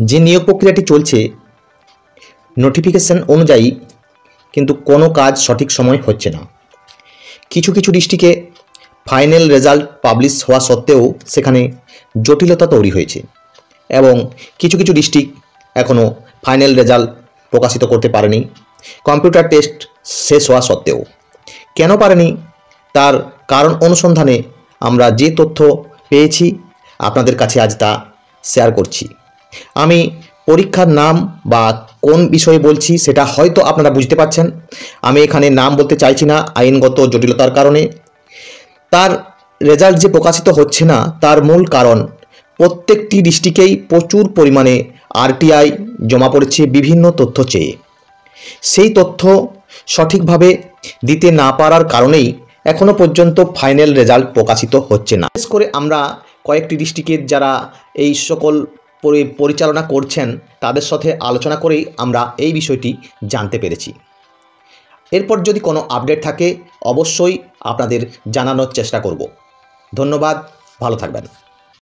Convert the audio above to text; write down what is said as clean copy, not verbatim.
যে নিয়োগ প্রক্রিয়াটি চলছে নোটিফিকেশন অনুযায়ী কিন্তু কোনো কাজ সঠিক সময় হচ্ছে না। কিছু কিছু ডিস্ট্রিক্টে ফাইনাল রেজাল্ট পাবলিশ হওয়া সত্ত্বেও সেখানে জটিলতা তৈরি হয়েছে এবং কিছু কিছু ডিস্ট্রিক্ট এখনও ফাইনাল রেজাল্ট প্রকাশিত করতে পারেনি কম্পিউটার টেস্ট শেষ হওয়া সত্ত্বেও। কেন পারেনি তার কারণ অনুসন্ধানে আমরা যে তথ্য পেয়েছি আপনাদের কাছে আজ তা শেয়ার করছি। আমি পরীক্ষার নাম বা কোন বিষয়ে বলছি সেটা হয়তো আপনারা বুঝতে পারছেন। আমি এখানে নাম বলতে চাইছি না আইনগত জটিলতার কারণে। তার রেজাল্ট যে প্রকাশিত হচ্ছে না তার মূল কারণ প্রত্যেকটি ডিস্ট্রিক্টেই প্রচুর পরিমাণে আরটিআই জমা পড়েছে বিভিন্ন তথ্য চেয়ে। সেই তথ্য সঠিকভাবে দিতে না পারার কারণেই এখনও পর্যন্ত ফাইনাল রেজাল্ট প্রকাশিত হচ্ছে না। বিশেষ করে আমরা কয়েকটি ডিস্ট্রিক্টের যারা এই সকল পরিচালনা করছেন তাদের সাথে আলোচনা করেই আমরা এই বিষয়টি জানতে পেরেছি। এরপর যদি কোনো আপডেট থাকে অবশ্যই আপনাদের জানানোর চেষ্টা করব। ধন্যবাদ, ভালো থাকবেন।